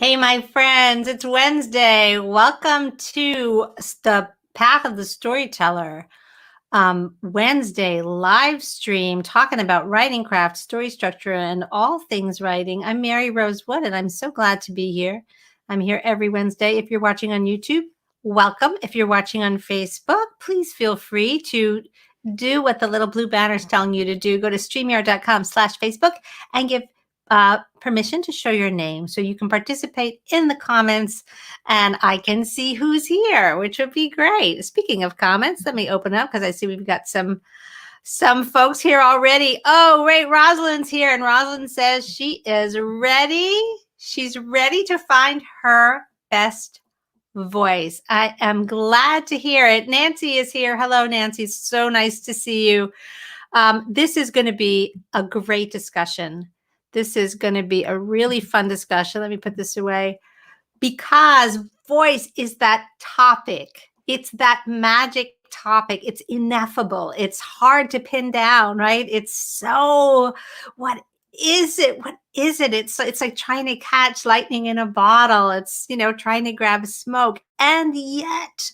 Hey, my friends, it's Wednesday. Welcome to the Path of the Storyteller Wednesday live stream talking about writing craft, story structure, and all things writing. I'm Mary Rose Wood, and I'm so glad to be here. I'm here every Wednesday. If you're watching on YouTube, welcome. If you're watching on Facebook, please feel free to do what the little blue banner is telling you to do. Go to streamyard.com/Facebook and give permission to show your name so you can participate in the comments and I can see who's here, which would be great. Speaking of comments, let me open up because I see we've got some folks here already. Oh, wait, Rosalind's here, and Rosalind says she is ready. She's ready to find her best voice. I am glad to hear it. Nancy is here. Hello, Nancy. So nice to see you. This is going to be a great discussion. This is going to be a really fun discussion. Let me put this away. Because voice is that topic. It's that magic topic. It's ineffable. It's hard to pin down, right? It's so, what is it? What is it? It's like trying to catch lightning in a bottle. It's, trying to grab smoke. And yet,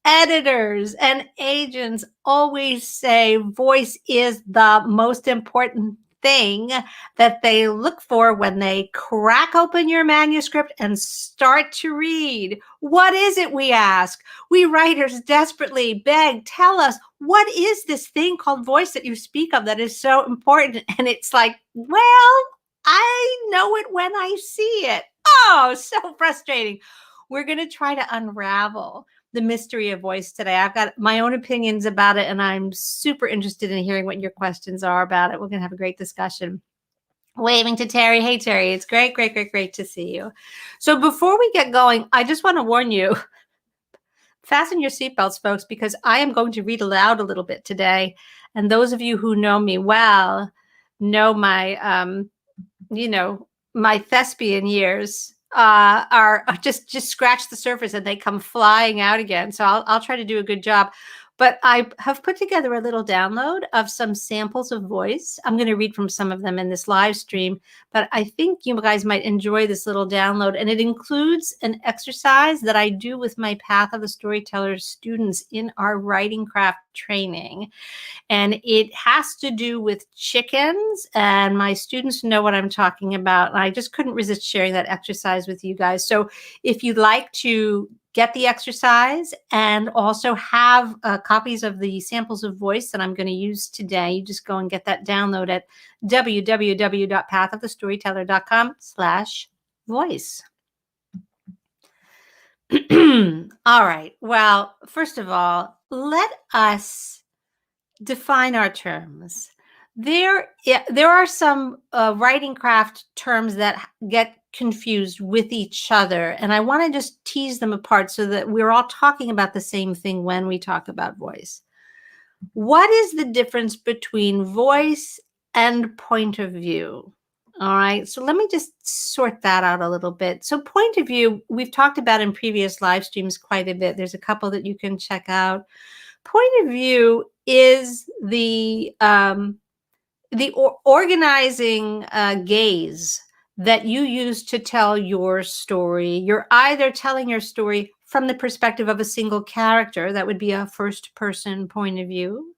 editors and agents always say voice is the most important thing that they look for when they crack open your manuscript and start to read. What is it, we ask? We writers desperately beg, tell us, what is this thing called voice that you speak of that is so important? And it's like, well, I know it when I see it. Oh, so frustrating. We're going to try to unravel the mystery of voice today. I've got my own opinions about it, and I'm super interested in hearing what your questions are about it. We're going to have a great discussion. Waving to Terry. Hey, Terry. It's great to see you. So before we get going, I just want to warn you, fasten your seatbelts, folks, because I am going to read aloud a little bit today. And those of you who know me well know my, my thespian years are just scratch the surface and they come flying out again. So I'll try to do a good job. But I have put together a little download of some samples of voice. I'm going to read from some of them in this live stream, but I think you guys might enjoy this little download. And it includes an exercise that I do with my Path of the Storyteller students in our writing craft training. And it has to do with chickens, and my students know what I'm talking about. And I just couldn't resist sharing that exercise with you guys. So if you'd like to get the exercise and also have copies of the samples of voice that I'm going to use today, you just go and get that download at www.pathofthestoryteller.com/voice. All right. Well, first of all, let us define our terms. There are some writing craft terms that get confused with each other, and I want to just tease them apart so that we're all talking about the same thing when we talk about voice. What is the difference between voice and point of view? All right, so let me just sort that out a little bit. So point of view, we've talked about in previous live streams quite a bit. There's a couple that you can check out. Point of view is the organizing gaze that you use to tell your story. You're either telling your story from the perspective of a single character, that would be a first person point of view,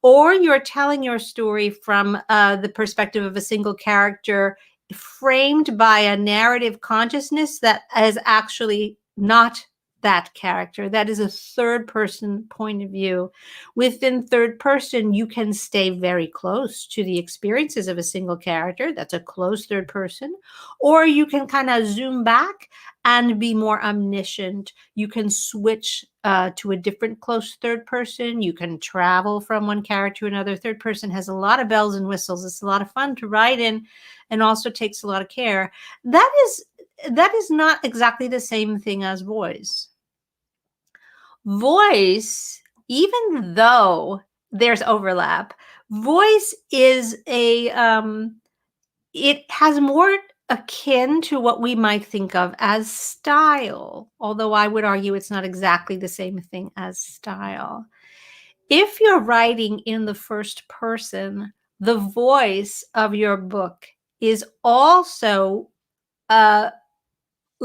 or you're telling your story from the perspective of a single character framed by a narrative consciousness that is actually not that character. That is a third person point of view. Within third person, you can stay very close to the experiences of a single character. That's a close third person. Or you can kind of zoom back and be more omniscient. You can switch to a different close third person. You can travel from one character to another. Third person has a lot of bells and whistles. It's a lot of fun to write in and also takes a lot of care. That is not exactly the same thing as voice. Voice, even though there's overlap, voice is it has more akin to what we might think of as style, although I would argue it's not exactly the same thing as style. If you're writing in the first person, the voice of your book is also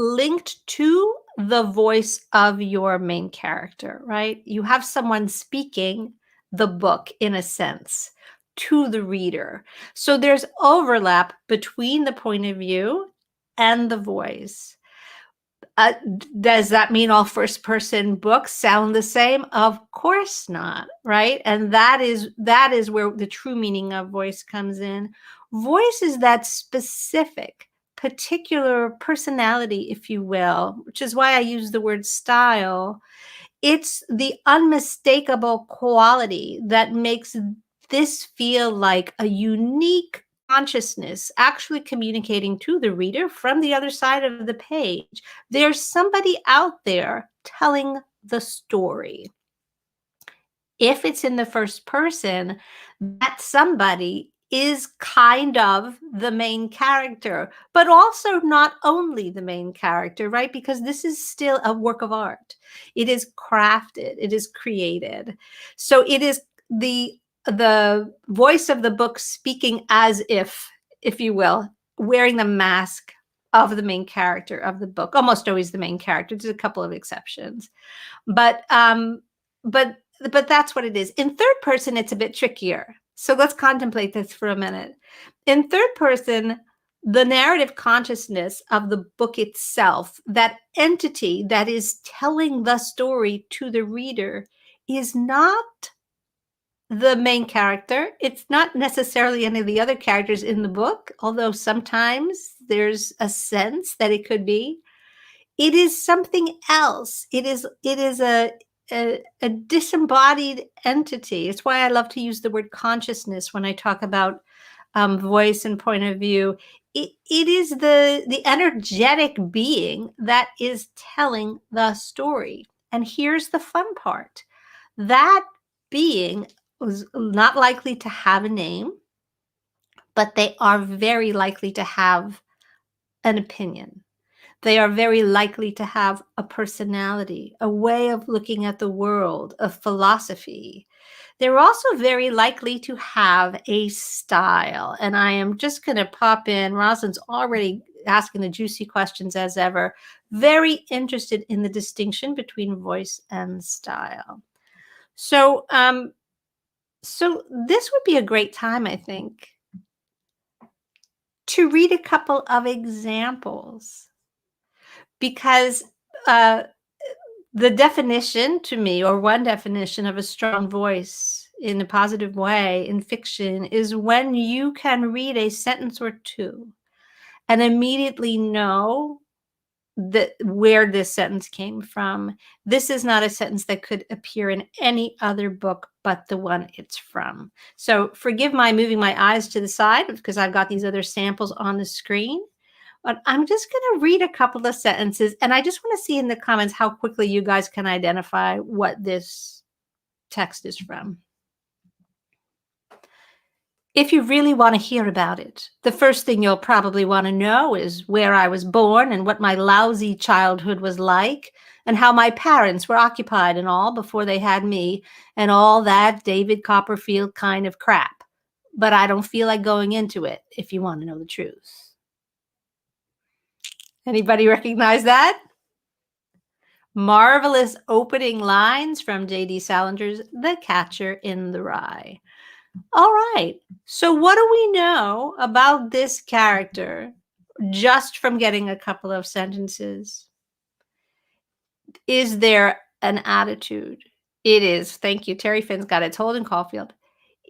linked to the voice of your main character, right? You have someone speaking the book in a sense to the reader. So there's overlap between the point of view and the voice. Does that mean all first person books sound the same? Of course not, right? And that is where the true meaning of voice comes in. Voice is that specific, particular personality, if you will, which is why I use the word style. It's the unmistakable quality that makes this feel like a unique consciousness actually communicating to the reader from the other side of the page. There's somebody out there telling the story. If it's in the first person, that somebody is kind of the main character, but also not only the main character, right? Because this is still a work of art. It is crafted, it is created. So it is the voice of the book speaking as if you will, wearing the mask of the main character of the book. Almost always the main character. There's a couple of exceptions. But but but that's what it is. In third person, it's a bit trickier. So let's contemplate this for a minute. In third person, the narrative consciousness of the book itself, that entity that is telling the story to the reader, is not the main character. It's not necessarily any of the other characters in the book, although sometimes there's a sense that it could be. It is something else. It is a disembodied entity. It's why I love to use the word consciousness when I talk about voice and point of view. It is the energetic being that is telling the story. And here's the fun part. That being was not likely to have a name, but they are very likely to have an opinion. They are very likely to have a personality, a way of looking at the world, a philosophy. They're also very likely to have a style. And I am just going to pop in. Rosalind's already asking the juicy questions as ever. Very interested in the distinction between voice and style. So, so this would be a great time, I think, to read a couple of examples because the definition to me, or one definition of a strong voice in a positive way in fiction, is when you can read a sentence or two and immediately know that where this sentence came from. This is not a sentence that could appear in any other book but the one it's from. So forgive my moving my eyes to the side because I've got these other samples on the screen. But I'm just going to read a couple of sentences, and I just want to see in the comments how quickly you guys can identify what this text is from. If you really want to hear about it, the first thing you'll probably want to know is where I was born and what my lousy childhood was like and how my parents were occupied and all before they had me and all that David Copperfield kind of crap. But I don't feel like going into it if you want to know the truth. Anybody recognize that? Marvelous opening lines from J.D. Salinger's The Catcher in the Rye. All right. So what do we know about this character just from getting a couple of sentences? Is there an attitude? It is. Thank you. Terry Finn's got it. It's Holden Caulfield.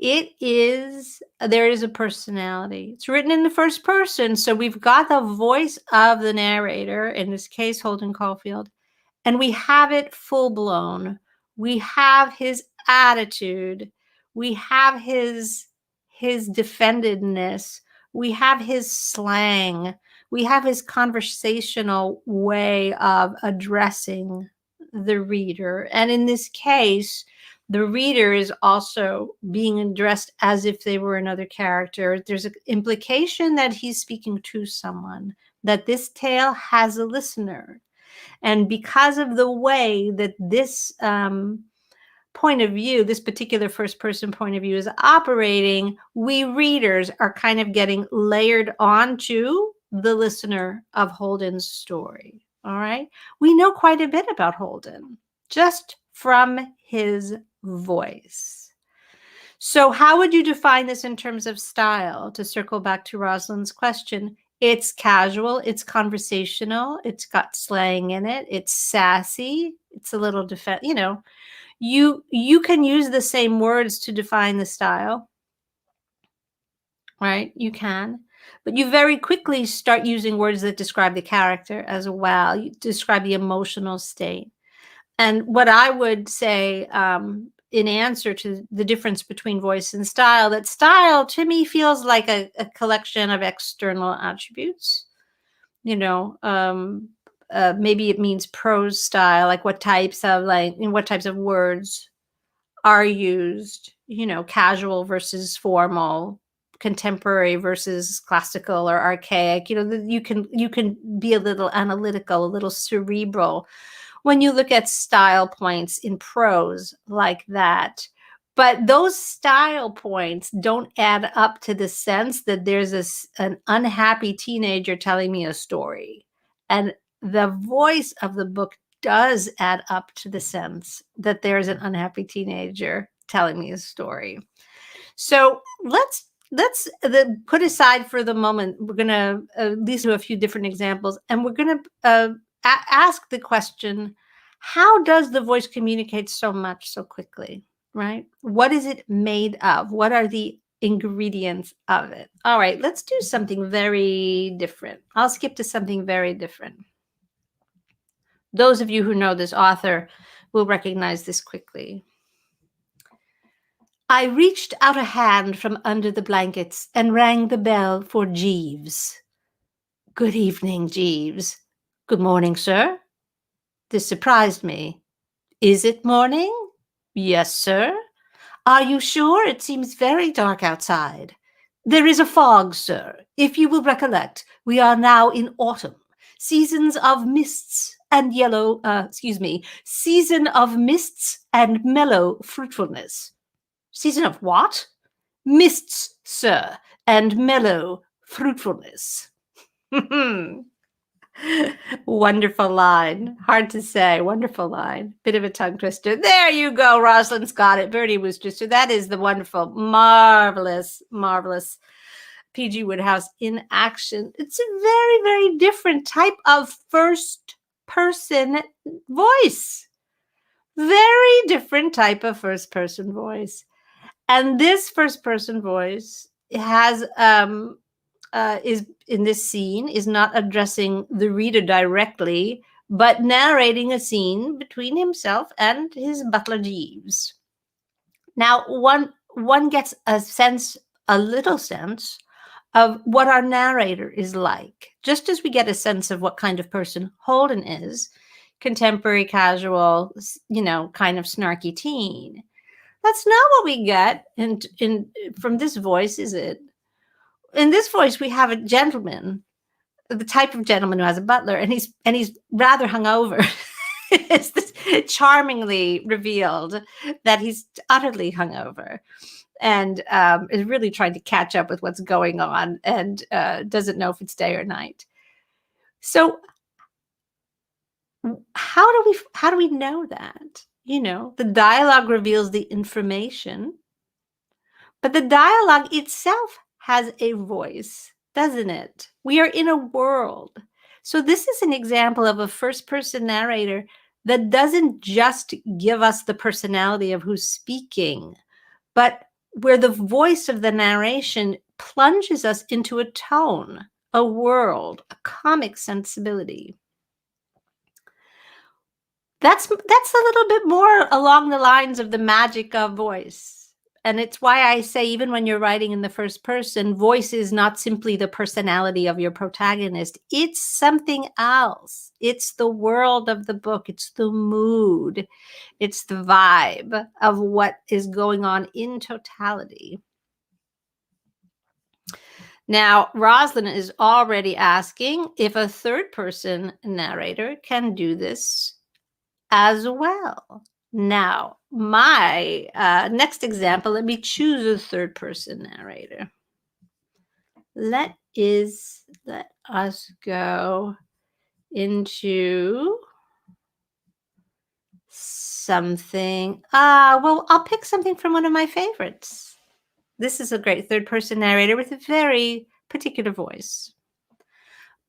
It is, there is a personality. It's written in the first person. So we've got the voice of the narrator, in this case, Holden Caulfield, and we have it full blown. We have his attitude. We have his defendedness. We have his slang. We have his conversational way of addressing the reader. And in this case, the reader is also being addressed as if they were another character. There's an implication that he's speaking to someone, that this tale has a listener. And because of the way that this point of view, this particular first person point of view is operating, we readers are kind of getting layered onto the listener of Holden's story. All right. We know quite a bit about Holden just from his voice. So, how would you define this in terms of style? To circle back to Rosalind's question, it's casual, it's conversational, it's got slang in it, it's sassy, it's a little you can use the same words to define the style, right? You can, but you very quickly start using words that describe the character as well. You describe the emotional state. And what I would say in answer to the difference between voice and style, that style to me feels like a collection of external attributes. Maybe it means prose style, like what types of words are used, casual versus formal, contemporary versus classical or archaic. You can be a little analytical, a little cerebral when you look at style points in prose like that. But those style points don't add up to the sense that there's an unhappy teenager telling me a story. And the voice of the book does add up to the sense that there's an unhappy teenager telling me a story. So let's put aside for the moment. We're going to listen to a few different examples, and we're going to ask the question, how does the voice communicate so much so quickly, right? What is it made of? What are the ingredients of it? All right, let's do something very different. I'll skip to something very different. Those of you who know this author will recognize this quickly. I reached out a hand from under the blankets and rang the bell for Jeeves. Good evening, Jeeves. Good morning, sir. This surprised me. Is it morning? Yes, sir. Are you sure? It seems very dark outside. There is a fog, sir. If you will recollect, we are now in autumn. Season of mists and mellow fruitfulness. Season of what? Mists, sir, and mellow fruitfulness. Wonderful line. Hard to say. Wonderful line. Bit of a tongue twister. There you go. Rosalind's got it. Bertie Worcester. That is the wonderful, marvelous, marvelous P.G. Wodehouse in action. It's a very, very different type of first person voice. Very different type of first person voice. And this first person voice has is in this scene is not addressing the reader directly, but narrating a scene between himself and his butler Jeeves. Now, one gets a little sense of what our narrator is like, just as we get a sense of what kind of person Holden is, contemporary, casual, kind of snarky teen. That's not what we get from this voice, is it? In this voice, we have a gentleman, the type of gentleman who has a butler, and he's rather hungover. It's charmingly revealed that he's utterly hungover and is really trying to catch up with what's going on and doesn't know if it's day or night. So how do we know that? The dialogue reveals the information, but the dialogue itself has a voice, doesn't it? We are in a world. So this is an example of a first-person narrator that doesn't just give us the personality of who's speaking, but where the voice of the narration plunges us into a tone, a world, a comic sensibility. That's a little bit more along the lines of the magic of voice. And it's why I say, even when you're writing in the first person, voice is not simply the personality of your protagonist. It's something else. It's the world of the book. It's the mood. It's the vibe of what is going on in totality. Now, Rosalind is already asking if a third person narrator can do this as well. Now, my next example, let me choose a third person narrator. Let is, let us go into something. Well, I'll pick something from one of my favorites. This is a great third-person narrator with a very particular voice.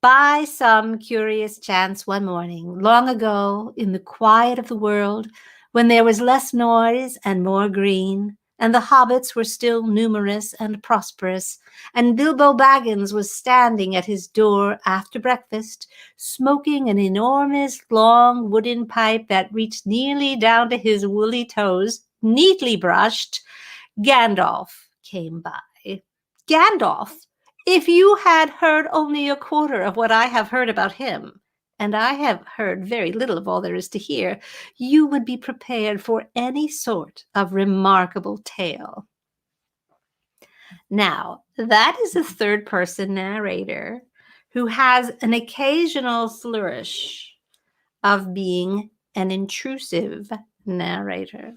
By some curious chance one morning, long ago, in the quiet of the world, when there was less noise and more green, and the hobbits were still numerous and prosperous, and Bilbo Baggins was standing at his door after breakfast, smoking an enormous long wooden pipe that reached nearly down to his woolly toes, neatly brushed, Gandalf came by. Gandalf! If you had heard only a quarter of what I have heard about him, and I have heard very little of all there is to hear, you would be prepared for any sort of remarkable tale. Now, that is a third-person narrator who has an occasional flourish of being an intrusive narrator.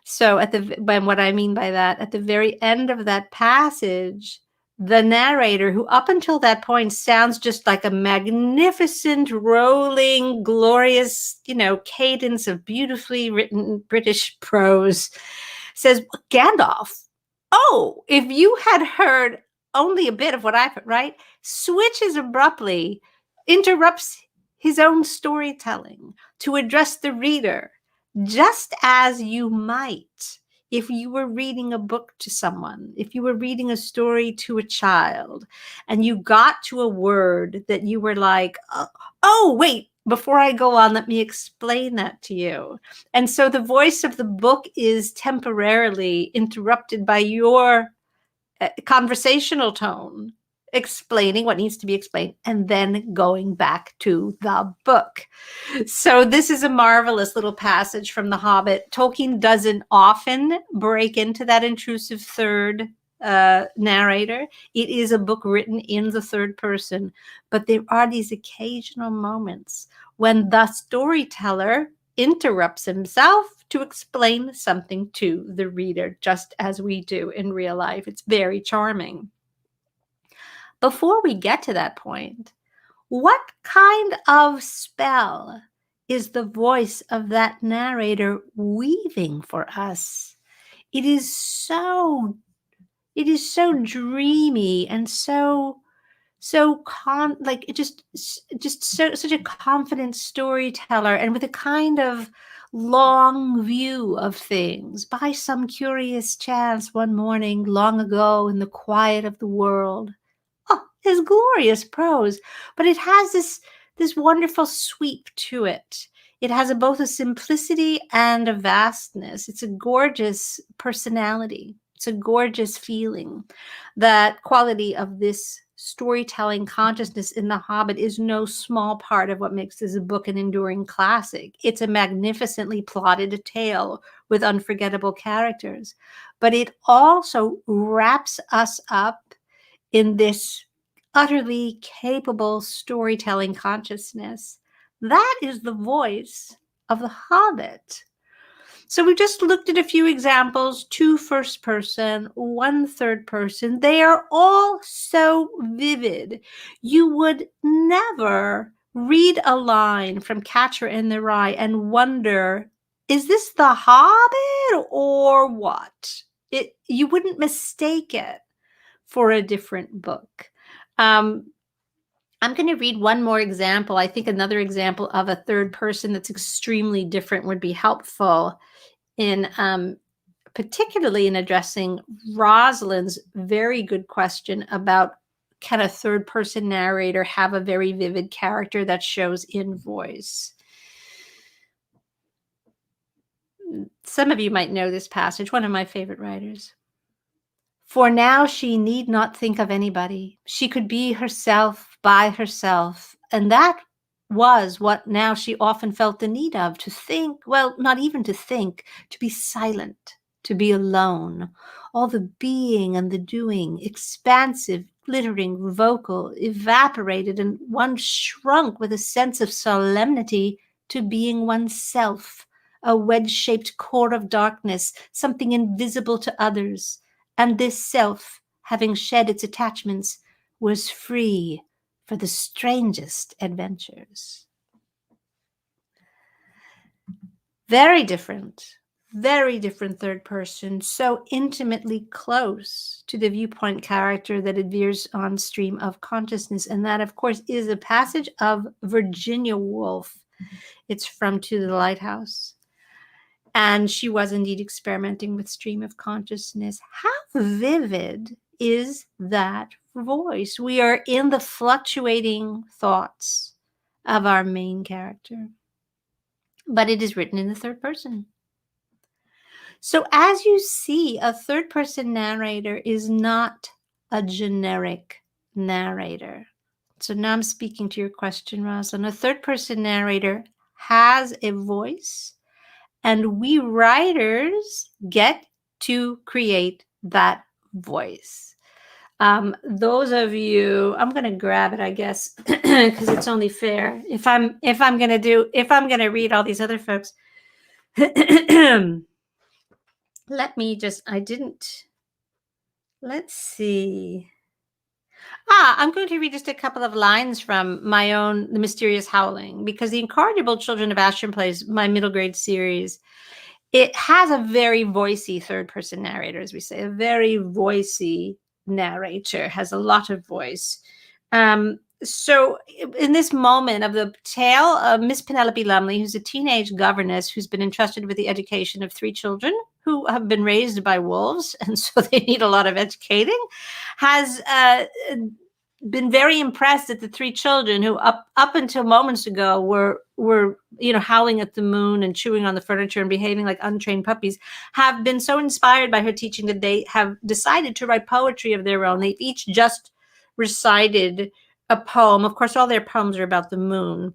So what I mean by that, at the very end of that passage, the narrator, who up until that point sounds just like a magnificent, rolling, glorious, cadence of beautifully written British prose, says, Gandalf, oh, if you had heard only a bit of what I've heard, right? Switches abruptly, interrupts his own storytelling to address the reader, just as you might if you were reading a book to someone, if you were reading a story to a child, and you got to a word that you were like, oh, wait, before I go on, let me explain that to you. And so the voice of the book is temporarily interrupted by your conversational tone, explaining what needs to be explained, and then going back to the book. So this is a marvelous little passage from The Hobbit. Tolkien doesn't often break into that intrusive third narrator. It is a book written in the third person, but there are these occasional moments when the storyteller interrupts himself to explain something to the reader, just as we do in real life. It's very charming. Before we get to that point, what kind of spell is the voice of that narrator weaving for us? It is so dreamy and such a confident storyteller, and with a kind of long view of things. By some curious chance one morning long ago in the quiet of the world. Oh, it's glorious prose, but it has this wonderful sweep to it. It has both a simplicity and a vastness. It's a gorgeous personality. It's a gorgeous feeling. That quality of this storytelling consciousness in The Hobbit is no small part of what makes this book an enduring classic. It's a magnificently plotted tale with unforgettable characters, but it also wraps us up in this utterly capable storytelling consciousness. That is the voice of The Hobbit. So we just looked at a few examples, 2 first person, 1 third person. They are all so vivid. You would never read a line from Catcher in the Rye and wonder, is this The Hobbit or what? You wouldn't mistake it for a different book. I'm going to read one more example. I think another example of a third person that's extremely different would be helpful in particularly in addressing Rosalind's very good question about, can a third person narrator have a very vivid character that shows in voice? Some of you might know this passage, one of my favorite writers. For now she need not think of anybody. She could be herself by herself. And that was what now she often felt the need of, to think, well, not even to think, to be silent, to be alone. All the being and the doing, expansive, glittering, vocal, evaporated, and one shrunk with a sense of solemnity to being oneself, a wedge-shaped core of darkness, something invisible to others. And this self, having shed its attachments, was free for the strangest adventures. Very different third person, so intimately close to the viewpoint character that it veers on stream of consciousness. And that, of course, is a passage of Virginia Woolf. It's from To the Lighthouse. And she was indeed experimenting with stream of consciousness. How vivid is that voice? We are in the fluctuating thoughts of our main character, but it is written in the third person. So as you see, a third person narrator is not a generic narrator. So now I'm speaking to your question, Rosalind. A third person narrator has a voice, and we writers get to create that voice. Those of you, I'm going to grab it, I guess, because it's only fair. If I'm going to read all these other folks, let me just, let's see. I'm going to read just a couple of lines from my own The Mysterious Howling, because The Incorrigible Children of Ashton Plays, my middle grade series, it has a very voicey third person narrator, as we say, a very voicey narrator, has a lot of voice. So in this moment of the tale of Miss Penelope Lumley, who's a teenage governess who's been entrusted with the education of 3 children who have been raised by wolves, and so they need a lot of educating, has been very impressed that the 3 children who up until moments ago were howling at the moon and chewing on the furniture and behaving like untrained puppies, have been so inspired by her teaching that they have decided to write poetry of their own. They've each just recited a poem. Of course, all their poems are about the moon.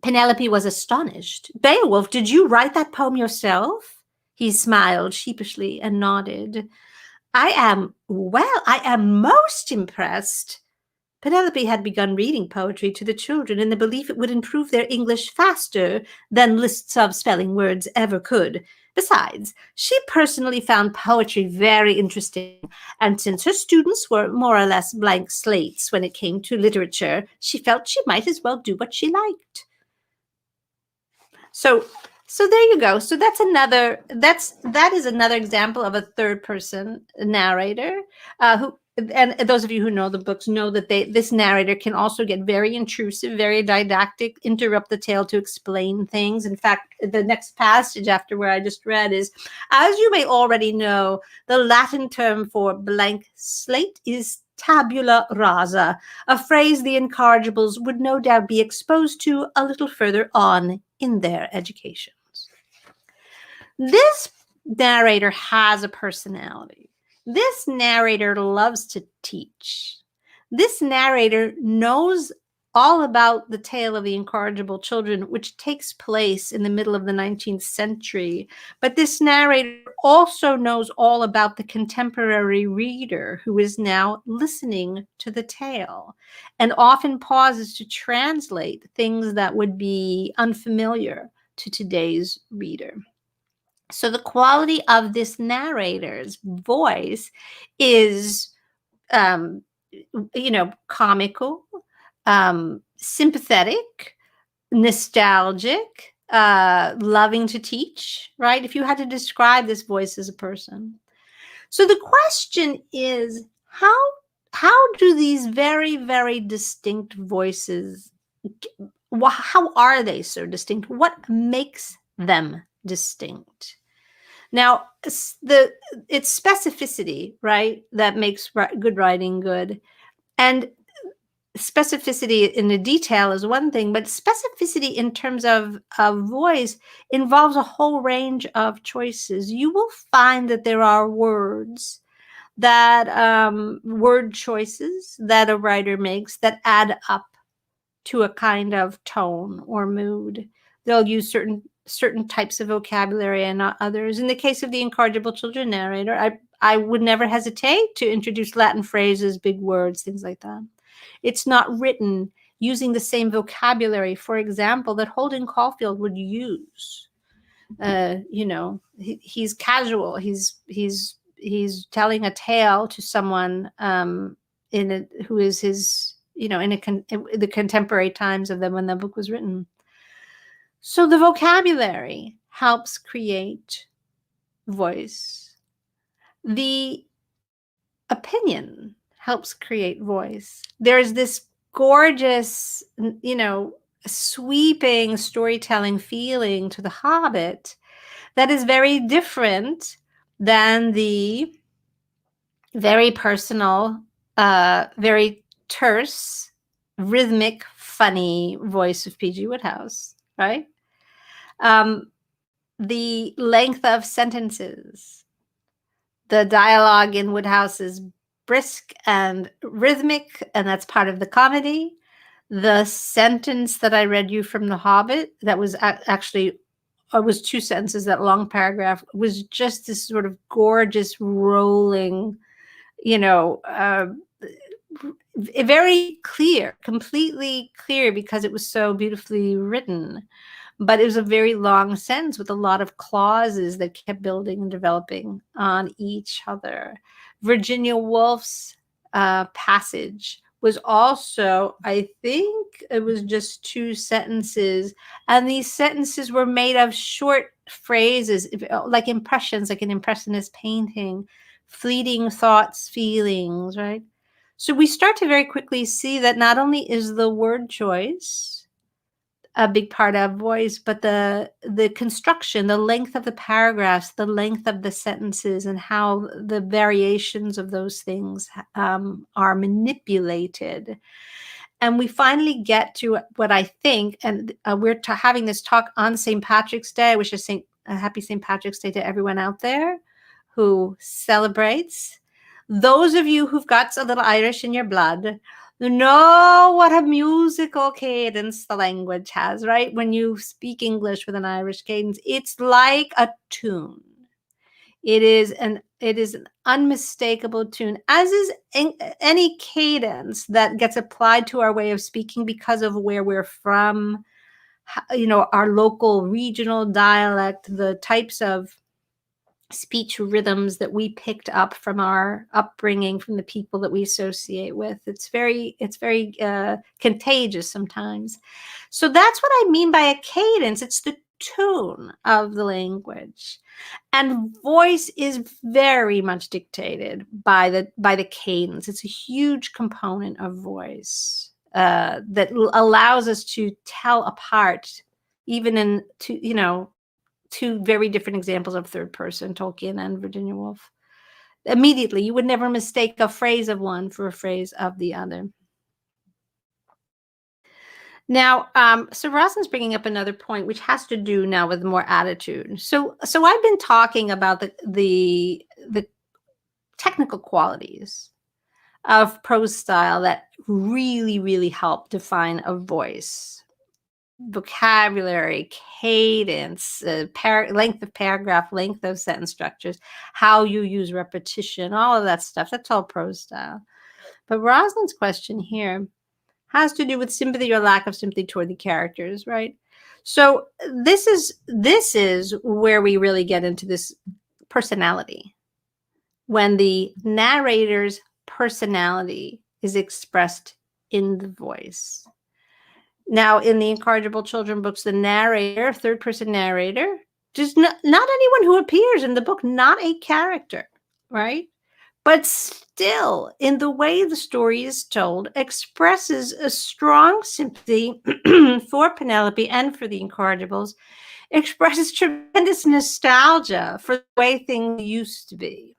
Penelope was astonished. "Beowulf, did you write that poem yourself?" He smiled sheepishly and nodded. I am most impressed." Penelope had begun reading poetry to the children in the belief it would improve their English faster than lists of spelling words ever could. Besides, she personally found poetry very interesting, and since her students were more or less blank slates when it came to literature, she felt she might as well do what she liked. So there you go. So that is another example of a third person narrator who, and those of you who know the books know that this narrator can also get very intrusive, very didactic, interrupt the tale to explain things. In fact, the next passage after where I just read is, "As you may already know, the Latin term for blank slate is tabula rasa, a phrase the incorrigibles would no doubt be exposed to a little further on in their educations." This narrator has a personality. This narrator loves to teach. This narrator knows all about the tale of the incorrigible children, which takes place in the middle of the 19th century. But this narrator also knows all about the contemporary reader who is now listening to the tale, and often pauses to translate things that would be unfamiliar to today's reader. So the quality of this narrator's voice is, comical, sympathetic, nostalgic, loving to teach, right? If you had to describe this voice as a person. So the question is, how do these very, very distinct voices, how are they so distinct? What makes them distinct? Now, it's specificity, right, that makes good writing good. And specificity in the detail is one thing, but specificity in terms of voice involves a whole range of choices. You will find that there are word choices that a writer makes that add up to a kind of tone or mood. They'll use certain types of vocabulary and not others. In the case of the incorrigible children narrator, I would never hesitate to introduce Latin phrases, big words, things like that. It's not written using the same vocabulary, for example, that Holden Caulfield would use. He's casual. He's telling a tale to someone who is his, in the contemporary times of them when the book was written. So the vocabulary helps create voice. The opinion helps create voice. There's this gorgeous, sweeping storytelling feeling to The Hobbit that is very different than the very personal, very terse, rhythmic, funny voice of P.G. Wodehouse, right? The length of sentences, the dialogue in Wodehouse is brisk and rhythmic, and that's part of the comedy. The sentence that I read you from The Hobbit, that was actually, it was 2 sentences, that long paragraph was just this sort of gorgeous rolling, very clear, completely clear, because it was so beautifully written. But it was a very long sentence with a lot of clauses that kept building and developing on each other. Virginia Woolf's passage was also, I think it was just 2 sentences. And these sentences were made of short phrases, like impressions, like an impressionist painting, fleeting thoughts, feelings, right? So we start to very quickly see that not only is the word choice a big part of voice, but the construction, the length of the paragraphs, the length of the sentences, and how the variations of those things are manipulated. And we finally get to what I think, and we're having this talk on St. Patrick's Day. I wish a happy St. Patrick's Day to everyone out there who celebrates. Those of you who've got a little Irish in your blood know what a musical cadence the language has, right? When you speak English with an Irish cadence, it's like a tune. It is an unmistakable tune, as is any cadence that gets applied to our way of speaking because of where we're from, our local regional dialect, the types of speech rhythms that we picked up from our upbringing, from the people that we associate with. It's very contagious sometimes. So that's what I mean by a cadence. It's the tone of the language. And voice is very much dictated by the cadence. It's a huge component of voice that allows us to tell apart, even in two very different examples of third person, Tolkien and Virginia Woolf. Immediately, you would never mistake a phrase of one for a phrase of the other. Now, so Rosalind's bringing up another point, which has to do now with more attitude. So I've been talking about the technical qualities of prose style that really, really help define a voice. Vocabulary, cadence, length of paragraph, length of sentence structures, how you use repetition, all of that stuff. That's all prose style. But Rosalind's question here has to do with sympathy or lack of sympathy toward the characters, right? So this is where we really get into this personality, when the narrator's personality is expressed in the voice. Now, in the Incorrigible Children books, the narrator, third person narrator, just not anyone who appears in the book, not a character, right? But still, in the way the story is told, expresses a strong sympathy for Penelope and for the Incorrigibles, expresses tremendous nostalgia for the way things used to be.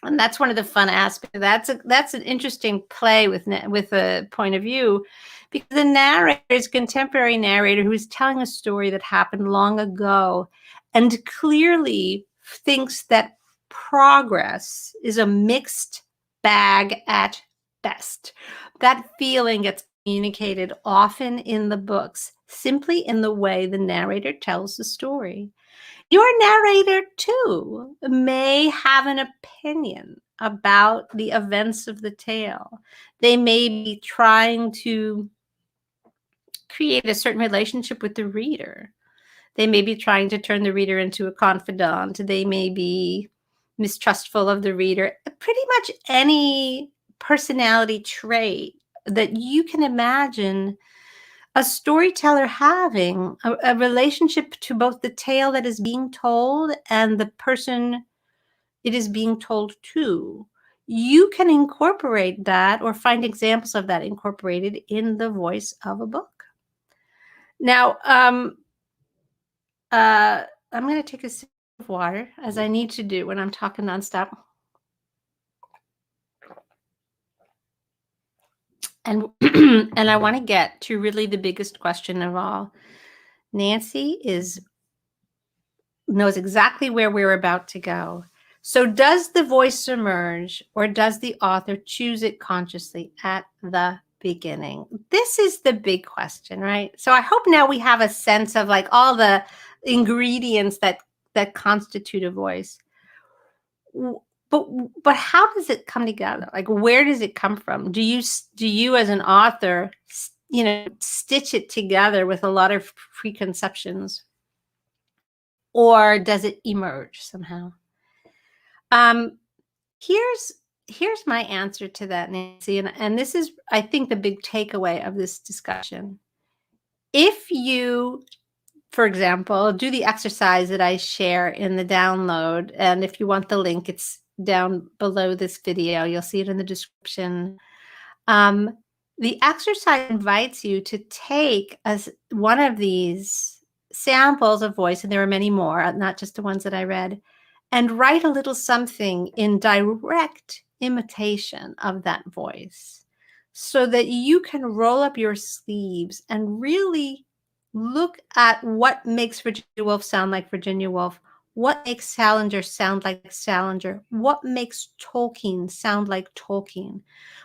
And that's one of the fun aspects. That's an interesting play with a point of view, because the narrator is a contemporary narrator who is telling a story that happened long ago and clearly thinks that progress is a mixed bag at best. That feeling gets communicated often in the books, simply in the way the narrator tells the story. Your narrator, too, may have an opinion about the events of the tale. They may be trying to create a certain relationship with the reader. They may be trying to turn the reader into a confidant. They may be mistrustful of the reader. Pretty much any personality trait that you can imagine a storyteller having a relationship to both the tale that is being told and the person it is being told to. You can incorporate that or find examples of that incorporated in the voice of a book. Now, I'm going to take a sip of water, as I need to do when I'm talking nonstop. And and I want to get to really the biggest question of all. Nancy knows exactly where we're about to go. So does the voice emerge, or does the author choose it consciously at the beginning? This is the big question, right? So I hope now we have a sense of like all the ingredients that constitute a voice. But how does it come together? Like, where does it come from? Do you as an author, stitch it together with a lot of preconceptions, or does it emerge somehow? Here's my answer to that, Nancy, and this is, I think, the big takeaway of this discussion. If you, for example, do the exercise that I share in the download, and if you want the link, it's down below this video. You'll see it in the description. The exercise invites you to take one of these samples of voice, and there are many more, not just the ones that I read, and write a little something in direct imitation of that voice so that you can roll up your sleeves and really look at what makes Virginia Woolf sound like Virginia Woolf, what makes Salinger sound like Salinger, what makes Tolkien sound like Tolkien,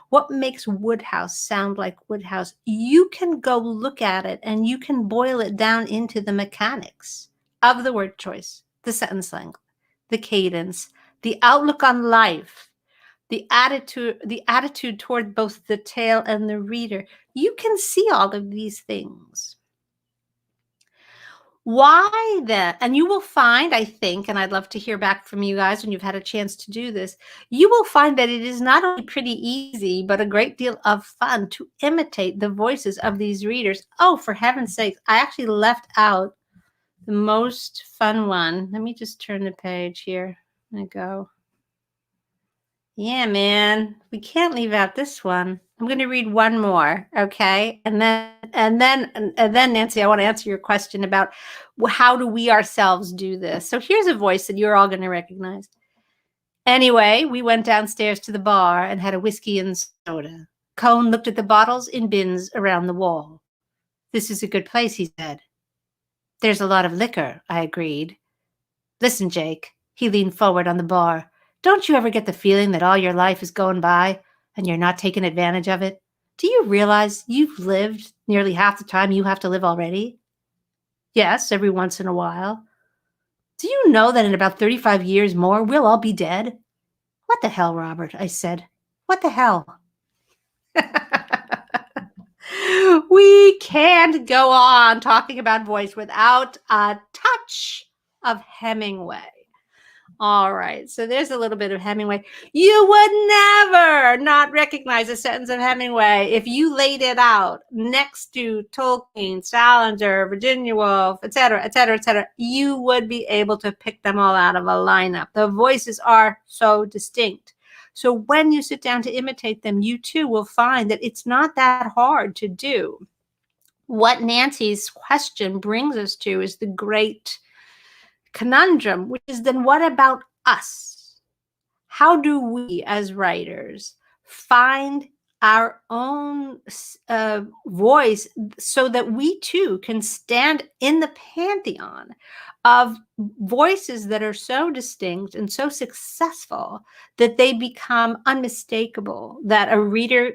what makes Woodhouse sound like Woodhouse. You can go look at it and you can boil it down into the mechanics of the word choice, the sentence length, the cadence, the outlook on life, the attitude toward both the tale and the reader. You can see all of these things. Why then? And you will find, I think, and I'd love to hear back from you guys when you've had a chance to do this, you will find that it is not only pretty easy, but a great deal of fun to imitate the voices of these readers. Oh, for heaven's sake, I actually left out the most fun one. Let me just turn the page here. I go. Yeah, man, we can't leave out this one. I'm going to read one more, okay? And then, Nancy, I want to answer your question about how do we ourselves do this. So here's a voice that you're all going to recognize. Anyway, we went downstairs to the bar and had a whiskey and soda. Cone looked at the bottles in bins around the wall. This is a good place, he said. There's a lot of liquor, I agreed. Listen, Jake. He leaned forward on the bar. Don't you ever get the feeling that all your life is going by and you're not taking advantage of it? Do you realize you've lived nearly half the time you have to live already? Yes, every once in a while. Do you know that in about 35 years more, we'll all be dead? What the hell, Robert? I said. What the hell? We can't go on talking about voice without a touch of Hemingway. All right, so there's a little bit of Hemingway. You would never not recognize a sentence of Hemingway if you laid it out next to Tolkien, Salinger, Virginia Woolf, etc., etc., etc. You would be able to pick them all out of a lineup. The voices are so distinct. So when you sit down to imitate them, you too will find that it's not that hard to do. What Nancy's question brings us to is the great conundrum, which is then what about us? How do we as writers find our own voice so that we too can stand in the pantheon of voices that are so distinct and so successful that they become unmistakable, that a reader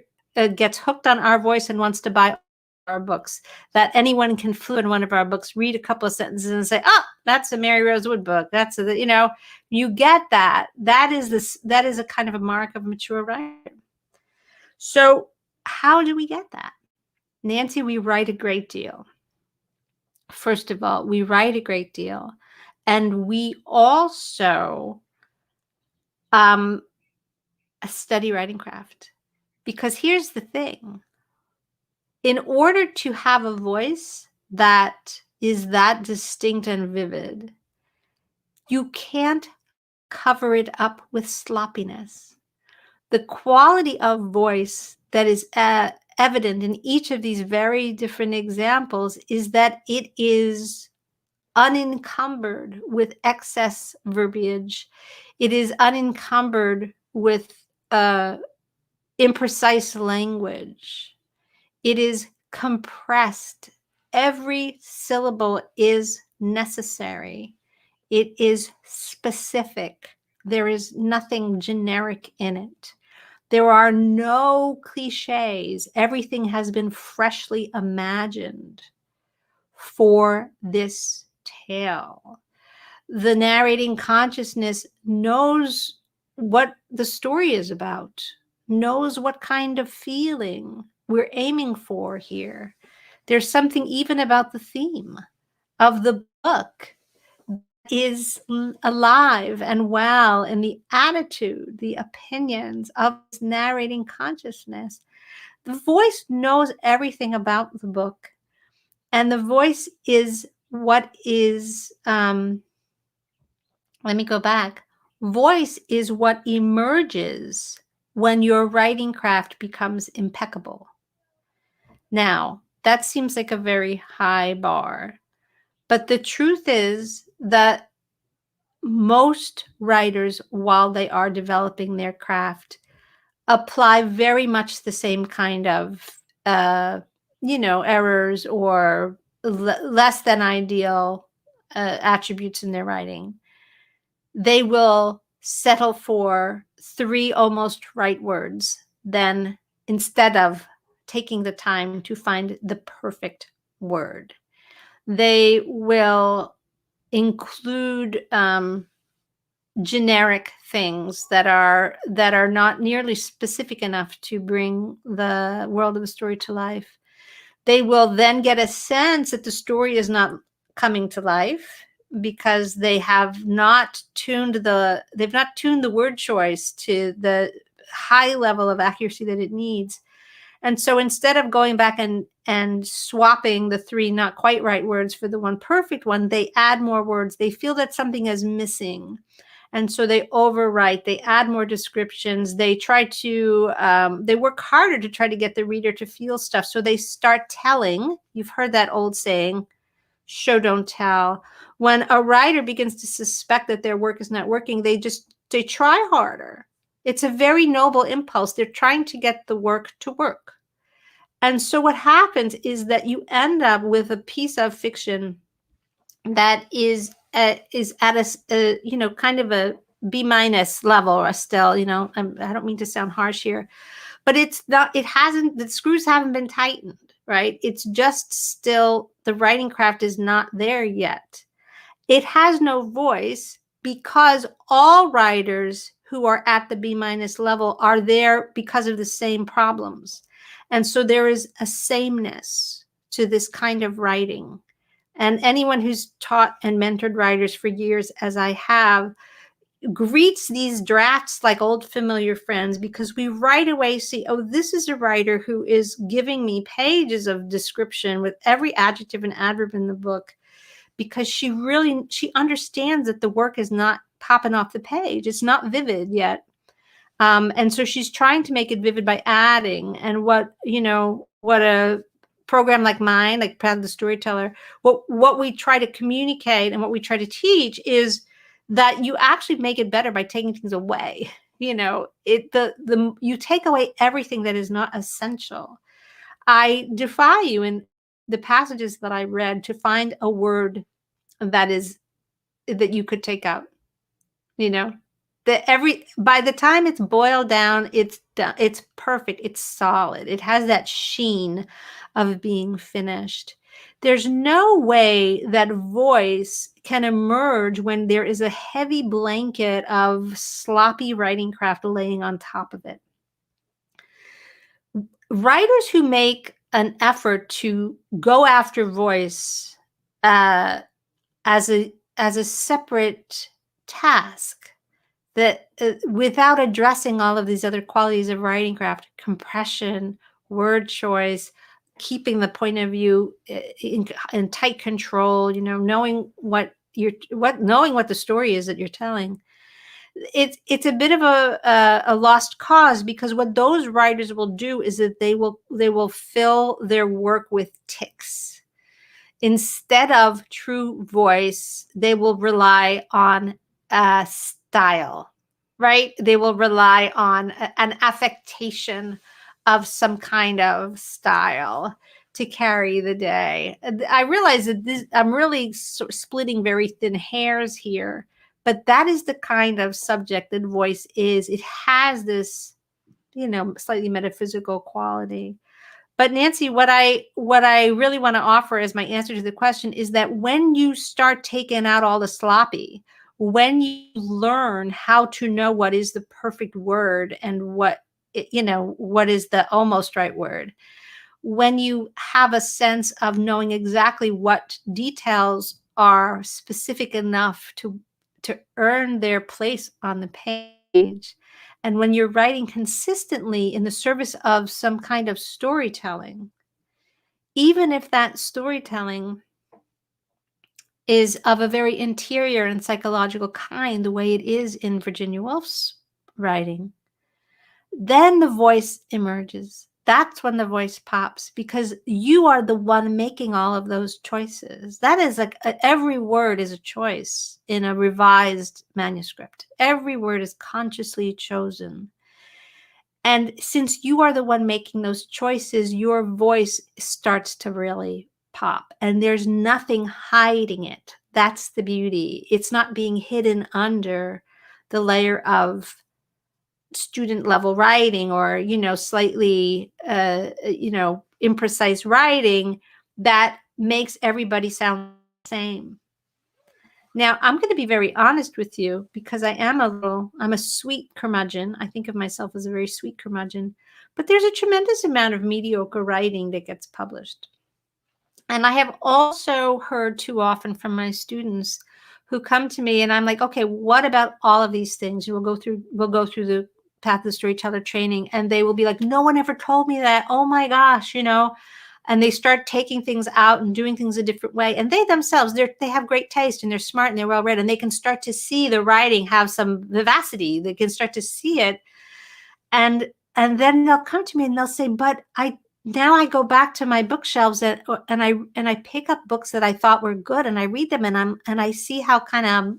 gets hooked on our voice and wants to buy our books, that anyone can flip in one of our books, read a couple of sentences and say, oh, that's a Mary Rose Wood book. That's a, you get that. That is a kind of a mark of a mature writer. So how do we get that? Nancy, we write a great deal. First of all, we write a great deal. And we also study writing craft. Because here's the thing. In order to have a voice that is that distinct and vivid, you can't cover it up with sloppiness. The quality of voice that is evident in each of these very different examples is that it is unencumbered with excess verbiage. It is unencumbered with imprecise language. It is compressed. Every syllable is necessary. It is specific. There is nothing generic in it. There are no cliches. Everything has been freshly imagined for this tale. The narrating consciousness knows what the story is about, knows what kind of feeling we're aiming for here. There's something even about the theme of the book is alive and well in the attitude, the opinions of this narrating consciousness. The voice knows everything about the book, and the voice is what is, let me go back. Voice is what emerges when your writing craft becomes impeccable. Now, that seems like a very high bar, but the truth is that most writers, while they are developing their craft, apply very much the same kind of, errors or less than ideal attributes in their writing. They will settle for 3 almost right words, then instead of taking the time to find the perfect word. They will include generic things that are not nearly specific enough to bring the world of the story to life. They will then get a sense that the story is not coming to life because they have not tuned the word choice to the high level of accuracy that it needs. And so instead of going back and swapping the 3 not quite right words for the one perfect one, they add more words. They feel that something is missing. And so they overwrite, they add more descriptions, they try to, they work harder to try to get the reader to feel stuff. So they start telling. You've heard that old saying, show, don't tell. When a writer begins to suspect that their work is not working, they try harder. It's a very noble impulse. They're trying to get the work to work. And so what happens is that you end up with a piece of fiction that is at a kind of a B- level, or still, I don't mean to sound harsh here, but it's not, the screws haven't been tightened, right? It's just still, the writing craft is not there yet. It has no voice because all writers who are at the B- level are there because of the same problems. And so there is a sameness to this kind of writing. And anyone who's taught and mentored writers for years, as I have, greets these drafts like old familiar friends, because we right away see, oh, this is a writer who is giving me pages of description with every adjective and adverb in the book, because she understands that the work is not popping off the page. It's not vivid yet. And so she's trying to make it vivid by adding. And what a program like mine, like Path of the Storyteller, what we try to communicate and what we try to teach is that you actually make it better by taking things away. You take away everything that is not essential. I defy you in the passages that I read to find a word that you could take out. By the time it's boiled down, it's done. It's perfect. It's solid. It has that sheen of being finished. There's no way that voice can emerge when there is a heavy blanket of sloppy writing craft laying on top of it. Writers who make an effort to go after voice as a separate task that without addressing all of these other qualities of writing craft, compression, word choice, keeping the point of view in tight control, knowing knowing what the story is that you're telling. It's a bit of a lost cause, because what those writers will do is that they will fill their work with tics. Instead of true voice, they will rely on a style, right? They will rely on an affectation of some kind of style to carry the day. I realize that I'm really splitting very thin hairs here, but that is the kind of subject that voice is. It has this, slightly metaphysical quality. But Nancy, what I really want to offer as my answer to the question is that when you start taking out all the sloppy, when you learn how to know what is the perfect word and what is the almost right word, when you have a sense of knowing exactly what details are specific enough to earn their place on the page, and when you're writing consistently in the service of some kind of storytelling, even if that storytelling is of a very interior and psychological kind, the way it is in Virginia Woolf's writing, then the voice emerges. That's when the voice pops, because you are the one making all of those choices. That is like every word is a choice in a revised manuscript. Every word is consciously chosen. And since you are the one making those choices, your voice starts to really pop, and there's nothing hiding it. That's the beauty. It's not being hidden under the layer of student level writing or, slightly, imprecise writing that makes everybody sound the same. Now, I'm going to be very honest with you, because I'm a sweet curmudgeon. I think of myself as a very sweet curmudgeon, but there's a tremendous amount of mediocre writing that gets published. And I have also heard too often from my students who come to me and I'm like, okay, what about all of these things? We'll go through the Path of the Storyteller training, and they will be like, no one ever told me that. Oh my gosh, and they start taking things out and doing things a different way. And they themselves, they have great taste and they're smart and they're well read, and they can start to see the writing have some vivacity. They can start to see it. And then they'll come to me and they'll say, but now I go back to my bookshelves and I pick up books that I thought were good, and I read them, and I see how kind of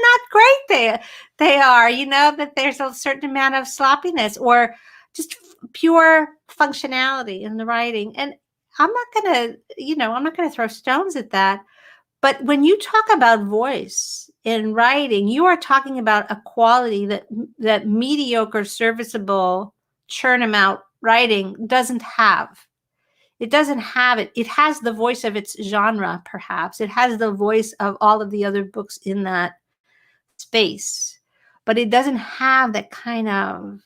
not great they are, that there's a certain amount of sloppiness or just pure functionality in the writing. And I'm not going to throw stones at that. But when you talk about voice in writing, you are talking about a quality that mediocre, serviceable, churn 'em out writing doesn't have. It doesn't have it. It has the voice of its genre, perhaps. It has the voice of all of the other books in that space, but it doesn't have that kind of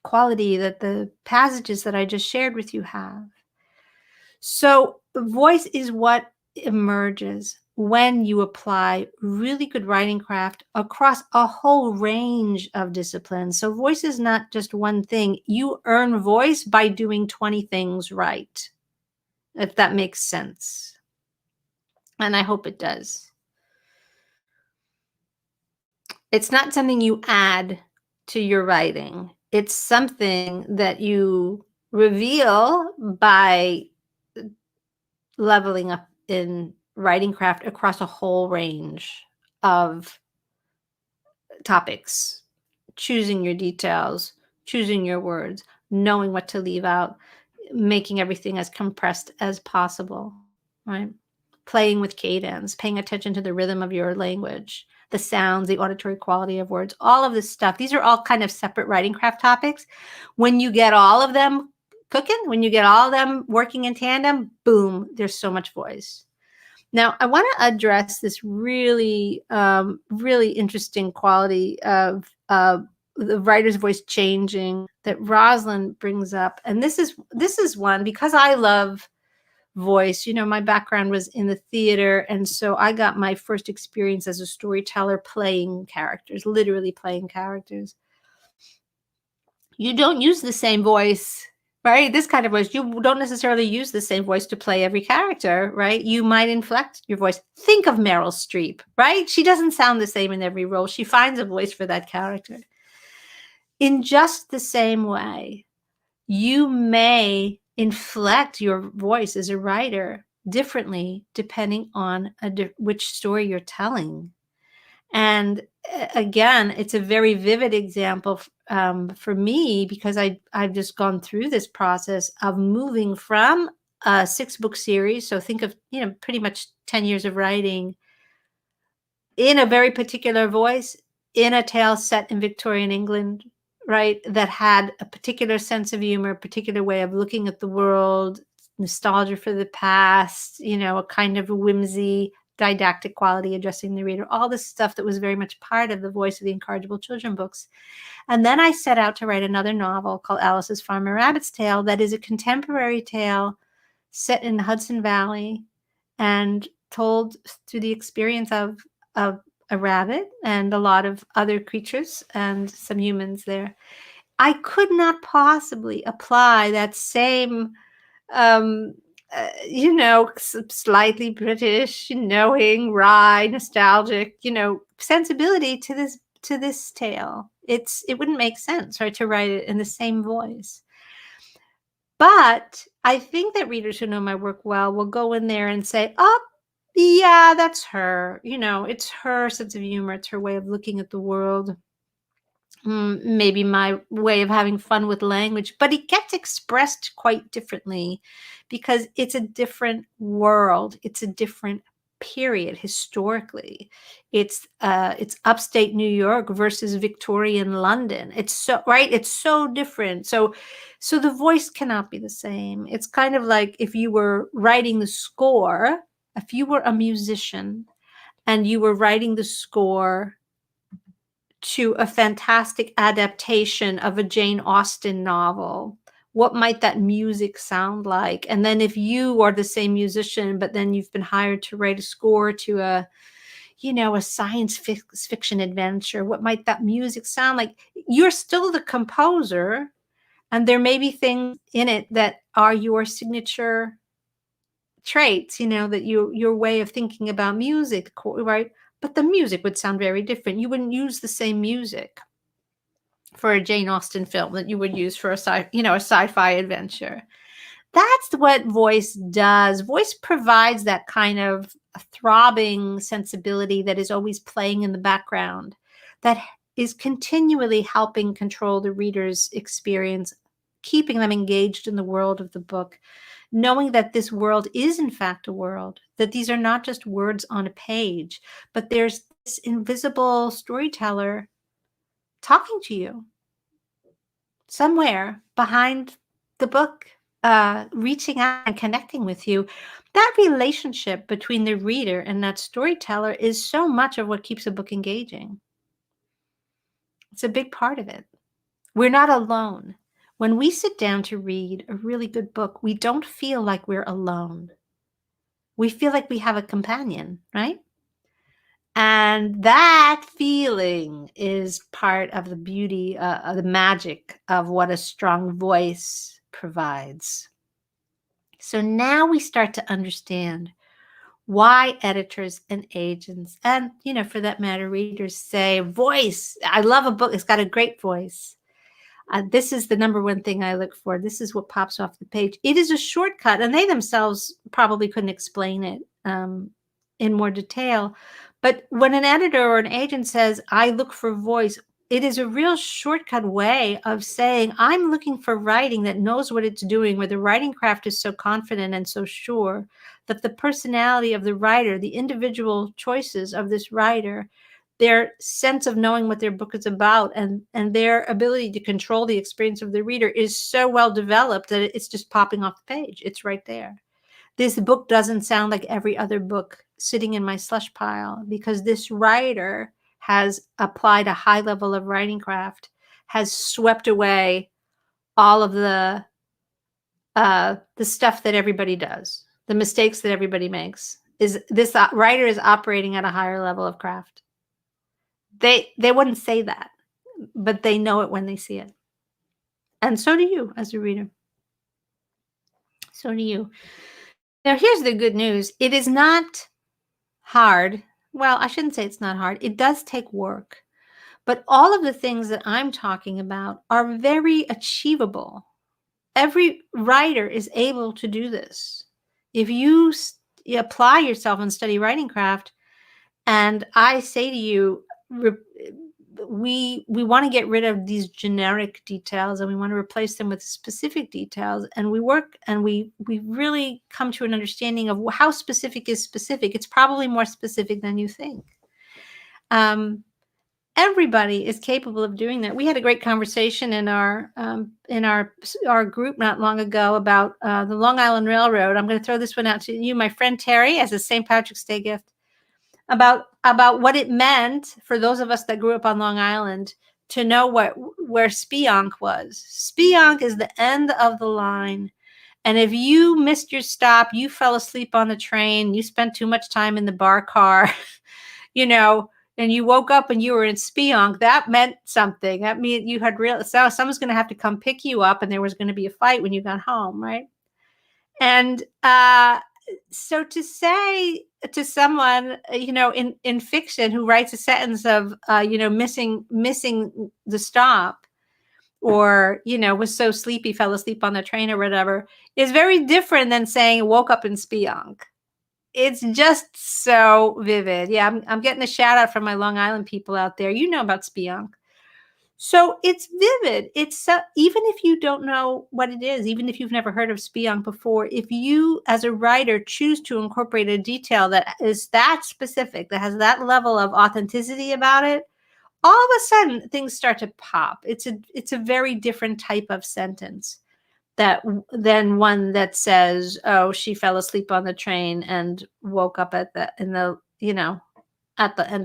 quality that the passages that I just shared with you have. So voice is what emerges when you apply really good writing craft across a whole range of disciplines. So voice is not just one thing. You earn voice by doing 20 things right, if that makes sense. And I hope it does. It's not something you add to your writing. It's something that you reveal by leveling up in writing craft across a whole range of topics, choosing your details, choosing your words, knowing what to leave out, making everything as compressed as possible, right? Playing with cadence, paying attention to the rhythm of your language, the sounds, the auditory quality of words, all of this stuff. These are all kind of separate writing craft topics. When you get all of them cooking, when you get all of them working in tandem, boom, there's so much voice. Now, I want to address this really, really interesting quality of the writer's voice changing that Rosalind brings up. And this is one, because I love voice. My background was in the theater, and so I got my first experience as a storyteller playing characters, literally playing characters. You don't use the same voice, right? This kind of voice, you don't necessarily use the same voice to play every character, right? You might inflect your voice. Think of Meryl Streep, right? She doesn't sound the same in every role. She finds a voice for that character. In just the same way, you may inflect your voice as a writer differently depending on which story you're telling. And again, it's a very vivid example for me, because I've just gone through this process of moving from a 6-book series. So think of, pretty much 10 years of writing in a very particular voice, in a tale set in Victorian England, right? That had a particular sense of humor, a particular way of looking at the world, nostalgia for the past, a kind of a whimsy, didactic quality addressing the reader, all this stuff that was very much part of the voice of the Incorrigible Children books. And then I set out to write another novel called Alice's Farmer Rabbit's Tale, that is a contemporary tale set in the Hudson Valley and told through the experience of a rabbit and a lot of other creatures and some humans there. I could not possibly apply that same um, slightly British, knowing, wry, nostalgic, sensibility to this tale. It wouldn't make sense, right, to write it in the same voice. But I think that readers who know my work well will go in there and say, "Oh, yeah, that's her. It's her sense of humor. It's her way of looking at the world. Maybe my way of having fun with language," but it gets expressed quite differently because it's a different world. It's a different period historically. It's upstate New York versus Victorian London. It's so different. So the voice cannot be the same. It's kind of like if you were writing the score, if you were a musician and you were writing the score to a fantastic adaptation of a Jane Austen novel, what might that music sound like? And then if you are the same musician, but then you've been hired to write a score to a science fiction adventure, what might that music sound like? You're still the composer, and there may be things in it that are your signature traits, that your way of thinking about music, right? But the music would sound very different. You wouldn't use the same music for a Jane Austen film that you would use for a sci-fi adventure. That's what voice does. Voice provides that kind of throbbing sensibility that is always playing in the background, that is continually helping control the reader's experience, keeping them engaged in the world of the book, knowing that this world is in fact a world, that these are not just words on a page, but there's this invisible storyteller talking to you somewhere behind the book, reaching out and connecting with you. That relationship between the reader and that storyteller is so much of what keeps a book engaging. It's a big part of it. We're not alone. When we sit down to read a really good book, we don't feel like we're alone. We feel like we have a companion, right? And that feeling is part of the beauty, of the magic of what a strong voice provides. So now we start to understand why editors and agents, and, for that matter, readers say, voice. I love a book. It's got a great voice. This is the number one thing I look for. This is what pops off the page. It is a shortcut, and they themselves probably couldn't explain it in more detail. But when an editor or an agent says, I look for voice, it is a real shortcut way of saying, I'm looking for writing that knows what it's doing, where the writing craft is so confident and so sure that the personality of the writer, the individual choices of this writer, their sense of knowing what their book is about, and their ability to control the experience of the reader is so well developed that it's just popping off the page. It's right there. This book doesn't sound like every other book sitting in my slush pile, because this writer has applied a high level of writing craft, has swept away all of the stuff that everybody does. the mistakes that everybody makes. Is this writer is operating at a higher level of craft. They wouldn't say that, but they know it when they see it. And so do you as a reader. So do you. Now, here's the good news. It is not hard. Well, I shouldn't say it's not hard. It does take work. But all of the things that I'm talking about are very achievable. Every writer is able to do this. If you apply yourself and study writing craft, and I say to you, we want to get rid of these generic details and we want to replace them with specific details, and we work and we really come to an understanding of how specific is specific. It's probably more specific than you think. Everybody is capable of doing that. We had a great conversation in our group not long ago about the Long Island Railroad. I'm going to throw this one out to you, my friend Terry, as a St. Patrick's Day gift, about what it meant for those of us that grew up on Long Island to know where Spionk was. Spionk is the end of the line. And if you missed your stop, you fell asleep on the train, you spent too much time in the bar car, and you woke up and you were in Spionk, that meant something. That meant you had so someone's going to have to come pick you up, and there was going to be a fight when you got home, right? And so to say to someone, in fiction who writes a sentence of, missing the stop, or, was so sleepy, fell asleep on the train or whatever, is very different than saying woke up in Spionk. It's just so vivid. Yeah, I'm getting a shout out from my Long Island people out there. You know about Spionk. So it's vivid. It's even if you don't know what it is, even if you've never heard of Spionk before, if you as a writer choose to incorporate a detail that is that specific, that has that level of authenticity about it, all of a sudden things start to pop. It's a very different type of sentence than one that says, "Oh, she fell asleep on the train and woke up at the end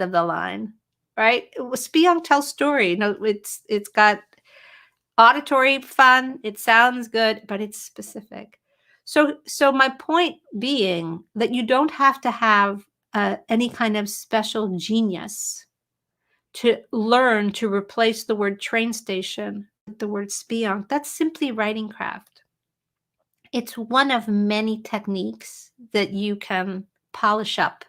of the line." Right? Spionk tells story. No, it's got auditory fun. It sounds good, but it's specific. So my point being that you don't have to have any kind of special genius to learn to replace the word train station with the word Spionk. That's simply writing craft. It's one of many techniques that you can polish up,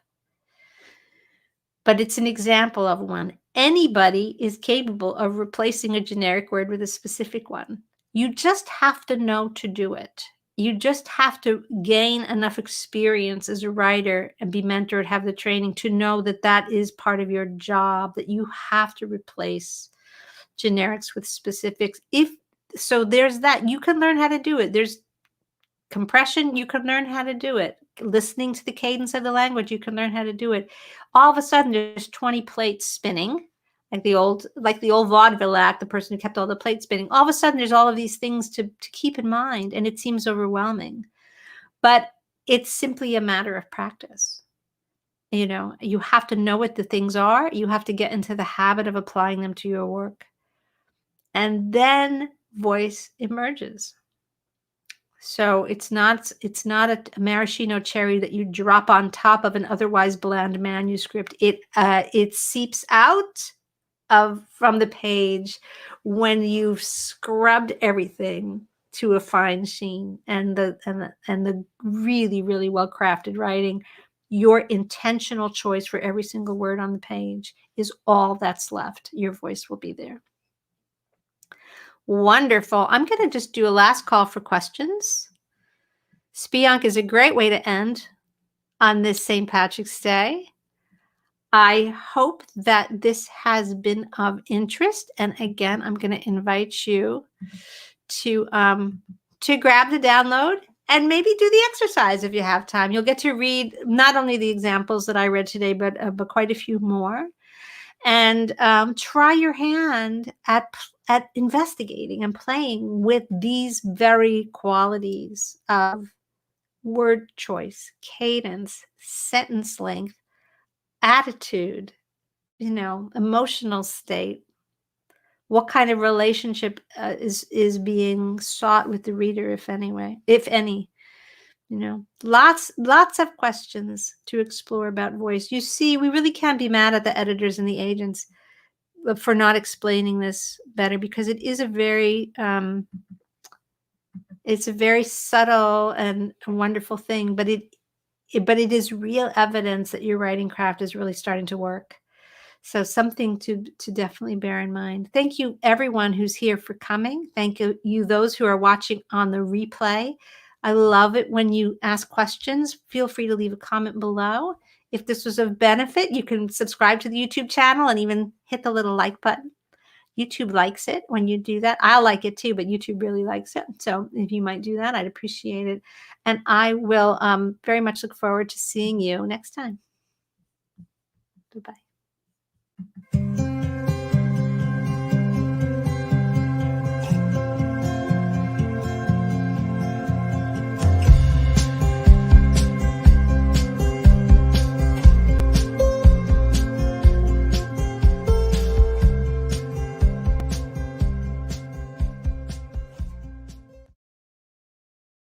but it's an example of one. Anybody is capable of replacing a generic word with a specific one. You just have to know to do it. You just have to gain enough experience as a writer and be mentored, have the training to know that that is part of your job, that you have to replace generics with specifics. So there's that. You can learn how to do it. There's compression, you can learn how to do it. Listening to the cadence of the language, you can learn how to do it. All of a sudden, there's 20 plates spinning, like the old vaudeville act, the person who kept all the plates spinning. All of a sudden, there's all of these things to keep in mind, and it seems overwhelming. But it's simply a matter of practice. You have to know what the things are. You have to get into the habit of applying them to your work. And then voice emerges. So it's not a maraschino cherry that you drop on top of an otherwise bland manuscript. It seeps out from the page when you've scrubbed everything to a fine sheen, and the really, really well crafted writing. Your intentional choice for every single word on the page is all that's left. Your voice will be there. Wonderful. I'm going to just do a last call for questions. Spionk is a great way to end on this St. Patrick's Day. I hope that this has been of interest. And again, I'm going to invite you to grab the download and maybe do the exercise if you have time. You'll get to read not only the examples that I read today, but quite a few more. And try your hand at investigating and playing with these very qualities of word choice, cadence, sentence length, attitude, emotional state. What kind of relationship is being sought with the reader, if any? Lots of questions to explore about voice. You see, we really can't be mad at the editors and the agents for not explaining this better, because it is a very it's a very subtle and wonderful thing, but it is real evidence that your writing craft is really starting to work. So something to definitely bear in mind. Thank you, everyone who's here, for coming. Thank you, those who are watching on the replay. I love it when you ask questions. Feel free to leave a comment below. If this was of benefit, you can subscribe to the YouTube channel and even hit the little like button. YouTube likes it when you do that. I'll like it too, but YouTube really likes it. So if you might do that, I'd appreciate it. And I will very much look forward to seeing you next time. Bye-bye.